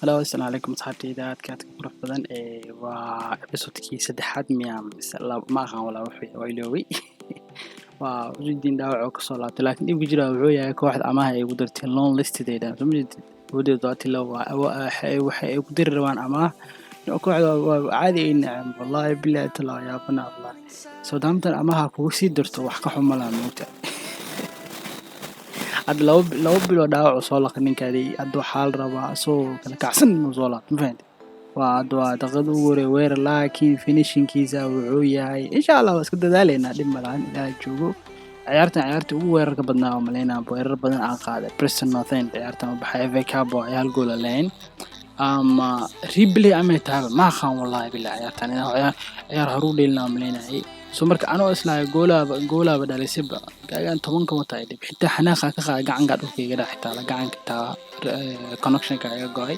Hello, السلام عليكم أصحابتي إذا كانت قرح بدن وإبسوتكي سدحات ميام ما خان ولا وحي ويلوي وجدين داوع كسولات لكن يبقى جرا وعويا كواحد أماها يقدرتي اللون ليست ديدا سمجد ودي ضاتي لو وحي يقدر روان أماه كواحد عادي نعم والله بالله تلا يا بنا الله سودامتن أماها كوسي درتو وحكا حملا موتا هاد لو بلو داوع صولق نينكادي هادو حال ربا سو كلا كعسن نوزولات مفهمت وهادو اعتقد وير لكن فينيشنكيسا wuxuu yahay insha Allah waa iska dadaaleyna dhib malahan ilaa joogo ciyaarta ugu weerarka badnaa oo maleynaa weerar badan aan qaaday Preston North End ciyaartan waxay FA Cup oo ay hal gool leen ama replay ama taaba ma khan wallahi billahi ciyaartan ciyaar haru dheelna maleynaa soo marka anoo islaa goolaba dhalisayba gaagan 10 ka watay dib xitaa xanaaqa ka qaad gacan dhulkayga dhaxtaa la gacanka taa connection ka iga go'ay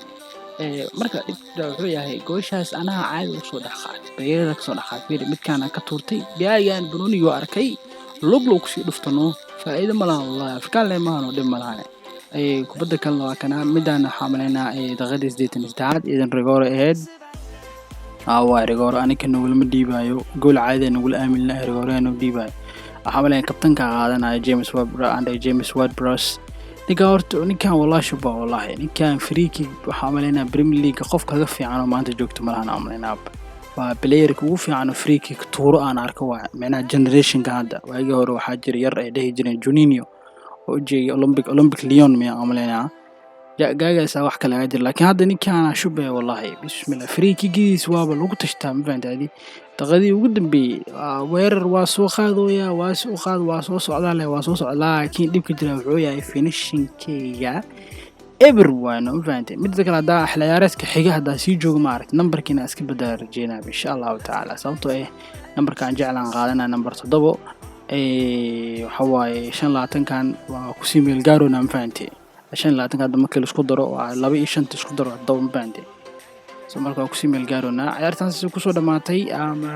marka wuxuu yahay gooshaas anaha caadi u soo dhaxaad beerada ka soo dhaxaad fiir midkaan ka tuurtay gaagan Bruniyo arkay lug ku sii dhuftano faa'iido ma laha wallahi afkaan leemaano dhib ma laha kubadda kalena waa kana midaan xamalayna daqiiqadii 83 idan rigoor ahead waa rigoor aniga nugul ma dhiibayo gool caadi nugul aamin rigoor inuu dhiibayo xamalayna kabtanka qaadanaya James Ward-Prowse ninka horta ninkan wallahi shuba wallahi ninkan freaky waxa maleena Premier League qof kaga fiican oo maanta joogto malahan amaleena waa player ugu fiican oo freaky tuuro aan arko waa meena generation ka hadda waagi hore waxa jira yar ay dhahi jireen Juninho oo jeey Olympic Lyon ma amaleena gaagaas wax kale aad jir laakiin hadda ninkan shuba wallahi bismillah freaky giis waaba lagu tashtaa ma fahantaadi taqadii ugu dambeeyay weerar waa soo qaadooya waa soo socdaa laakiin dibka jira wuxuu yahay finishingkayga everyone ma fahantaadi mid kale hada xiliyaareedka xiga hada sii joogo ma aragti numberkiina iska badal rajeynaa insha Allah ta'ala sababtoo numberkan jeclaan qaadanaa number 7 waxa waaye 25 kan waa ku sii meel gaarona ma fahantaadi 25 hadda markii la isku daro waa 2 iyo 5 isku daro hadda ma fahantaadi soo markaa ku sii meel gaarona ciyaartan si ku soo dhamaatay ama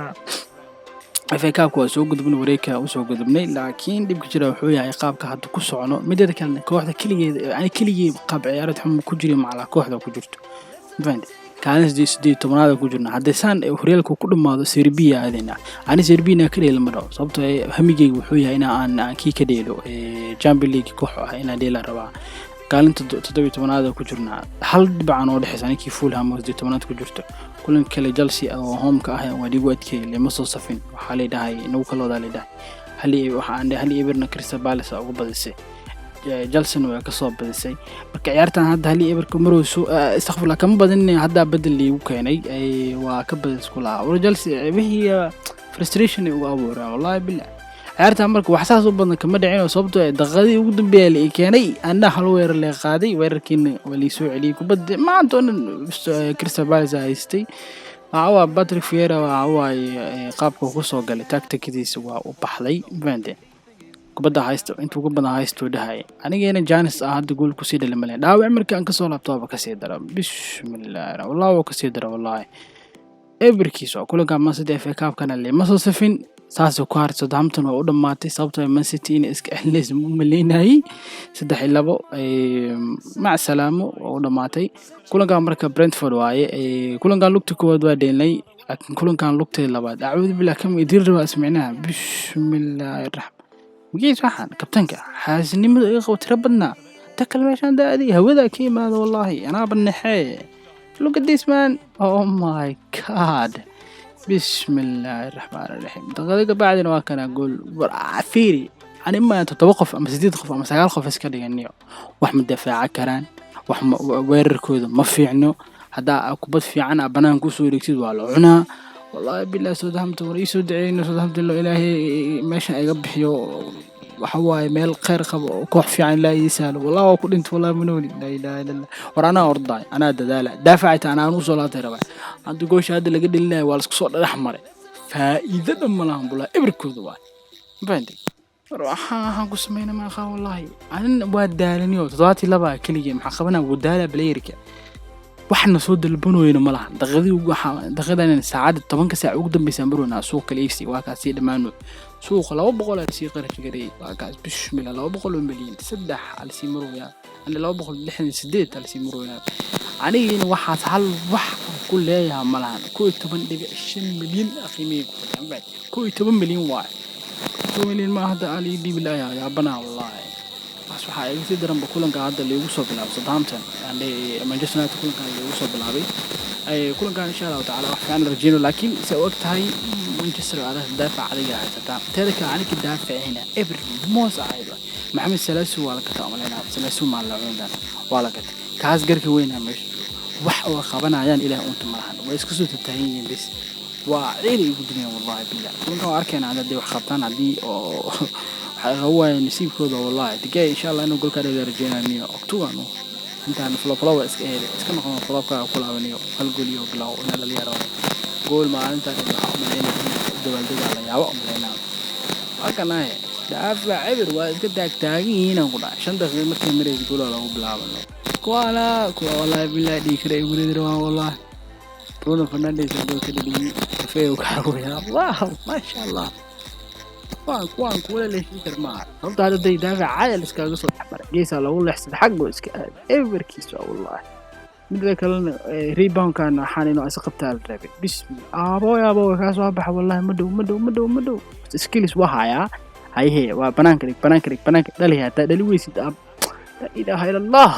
FA Cup waa soo gudubnay wareegka u soo gudubnay laakiin dibka jira wuxuu yahay qaabka hadda ku socno midada kale kooxda kaligeed qaab ciyaareed xum ku jiri macla kooxda ku jirto fahant kaalin 18 ku jirna haddaysan horyaalku ku dhamaado Serbia aadina ani Serbia ka dheelma dhaw sababtoo hamigeyga wuxuu yahay in aan kii ka dheelo Champions League koox ah inaan dheela rabaa kaalinta 17 ku jirna hal dhibcan oo dhaxaysan ninkii Fulham oo 18 ku jirto kulan kale Chelsea oo home ka ah waa dhigo adkay lama soo safin waxa la dhahay inuu kala wada leedahay hal Everton Crystal Palace ugu badisay Chelsea waa ka soo badisay marka ciyaartan hadda hal Everton marooso istaghfirullah kama badin hadda badal liigu keenay waa ka badis kula oo Chelsea wixii frustration ugu abuuray wallahi billah ciyaarta marka wax saas u badan kama dhicin sababtoo daqiiqadii ugu dambeeyay la keenay anna hal weerar la qaaday weerarkiina wali soo celiyay kubadda maanta Crystal Palace haystay waa Patrick Vieira waa qaabka ku soo galay tacticdiisa waa u baxday bande kubadda haysto intuu ku badan haysto dhahay anigeena Janis hadda gool ku sii dhalmay dhaawac markii aan ka soo laabto ka sii dara bismillah wallahi ka sii dara wallahi everkiis oo kula gama sidii FA Cup kana lama soo safin saas ku harto Southampton oo u dhamaatay sababtoo Man City in iska xilliis maleynay 3-2 ma salaamo oo u dhamaatay kulanka marka Brentford waaye kulanka lugta koowaad waa dheelay laakiin kulankan lugta labaad acuud bilaa kam idir raba ismicnaa bismillaahir rahmaan gees waxaan kabtanka xaasinimada ay qowtira badna takal meeshan daadi hawada ka imaado wallahi ana banaxay look at this man oh my god بسم الله الرحمن الرحيم دقيقة بعدين وكان أقول عفيري أنا ما تتوقف أما 6 قف أما 9 قف إسكالي يعني وأحمد دفاع كران وأحمد ويركود ما في عنه هذا أكبر في عنا بنان كسور يكتد وعلى عنا والله بالله Southampton ورئيس دعينا Southampton الله إلهي ماشي يقبحيو وحواي ميل خير كوح في عين لا يسال والله وكل انت والله منولي لا اله الا الله ورانا ارضاي انا دداله دافعت انا وصلات ربع عند جوش هذا اللي قد الله waa isku soo dhaxmaray faa'iidada malahan bula ibrkooda waa bandi waxaan ku sameeyay ma qaa wallahi aan waa daalaniyo 72 kaliya maxaa qabana wadaala baleerka waxna soo dalbanooyna malahan daqiiqadan saacad 10 saac ugu dambeysay maruna suuq kaliifsi waa ka sii dhamaano suuq 200 si qarash garay waa kaas bismillah 200 milyan 3 al si maruna أنا لو بقول لحن سديت على سيمرونا anigina waxaas hal wax ku leeyahay malahan 11.5 milyan qiimeyga ku fadhiya 11 milyan waay 2 milyan ma hadda ali dib ilaa ya banaa wallahi bas waxa ay si daranba kulanka hadda lagu soo bilaabay Southampton and Manchester United kulanka lagu soo bilaabay ay kulankan insha Allah taala wax fiican rajayno laakiin si waqtahay Manchester ada daafac adiga haysta teedka aniga daafacina ever moos ayba maxamed salaasu waa la ka taamalina salaasu ma la cundan waa la ka kaas garka weynaa meesha wax oo qabanayaan ilaahay unta malahan way isku soo taagayeen bis waa ciiday ugu dineen wallahi bilaa kulanka arkayna hadii wax qabtaan hadii oo waxa weeye nasiibkooda wallahi digay insha Allah inuu goolka dheer rajaynaayo October intaan flow iska noqon flowka ku laabanayo hal gool iyo bilow in la yaro gool maalinta waxa u maleynaa dabaldiga la yaabo u maleynaa halkanaay daafac eber waa iska taagtaagiin aan ku dhac 5 daqiiqo markii mareey gool lagu bilaabano kuwa wallahi billahi dhikray guriga wallahi Bruno Fernandes goolka dhigay kafeeyo ka hawaya wow ma sha Allah kuwaan kula leeyahay karmaa horta hada daafac caadi iskaga soo xamaray geesa lagu leexsaday xaq buu iska aad everkiisa wallahi midda kale rebound kan waxaan inuu is qabtaa rabay bismillah abo ka soo bax wallahi ma dhow skills waa haya hayhe waa banaanka dhaliya dhali weysid la ilaaha illa allah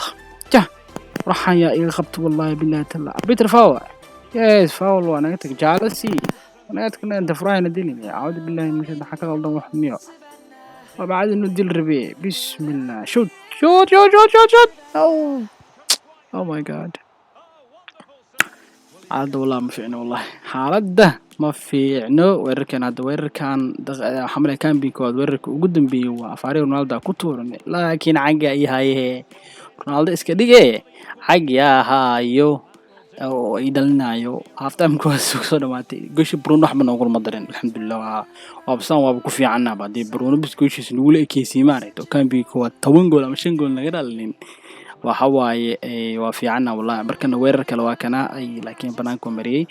ja raxan ya iga qabto wallahi billahi taala Peter Faul yes Faul waa naga tag jaalasi أنا أتكلم أنت فراين الدنيا أعوذ بالله من الشيطان حكى الله واحد مية وبعد إنه ديل ربيع بسم الله شوت أو ماي جاد عاد والله ما فينا والله حالده ما فينا وركن هذا وركن حمله كان بيكود ورك وقدم بيه وفاري رونالدو كتورني لكن عجا هاي رونالدو إسكديه عجا هايو oo ay dalinayo half time ku soo dhamaatay goshi Bruno waxba noqon ma darin alxamdulillah waa basaan waa ku fiicana baadii Bruno biskooshiis lagu leeyahay maarey to kan bi ko 10 gool ama 5 gool naga dhalin waxa waaye waa fiicana wallahi markana weerar kale waa kana ay laakiin banaanku mariyay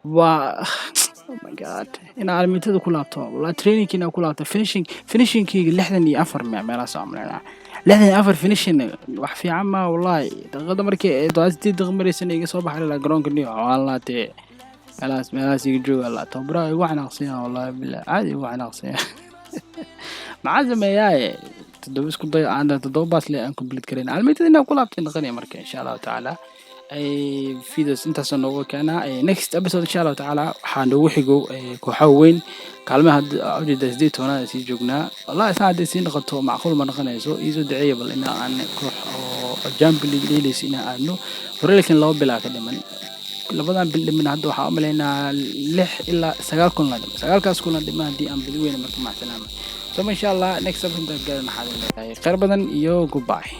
waa oh my god ina armitada ku laabto wallahi training ina ku laabto finishing kiga 64 meelaha saamleena 64 finishing wax fiican ma wallahi daqiiqada markii 10 maraysan iga soo baxay la garoonka niyo wallahi meelaas iga jooga la tabra igu xanaaqsan wallahi bilaa caadi igu xanaaqsan macaasmeeyaay tadoo isku day aan tadoo baas le aan complete kareyn almeetada inaan ku laabtay naqani marka insha Allah taala ay videos inta soo nooga kana next episode insha Allah taala waxaan ugu xigo kooxo weyn kaalmaha awjida 8 si joognaa wallahi saacada si noqoto macquul ma noqonayso iso daciye bal in aan koox oo Champions League leeyahay aanu horeykan loo bilaa ka dhiman labadan bil dhiman hadda waxa u maleynaa 6 ilaa 9 kun la dhiman 9 kaas kun la dhiman hadii aan bil weyn marka ma salaama so insha Allah next episode gaarna xaalada khayr badan iyo goodbye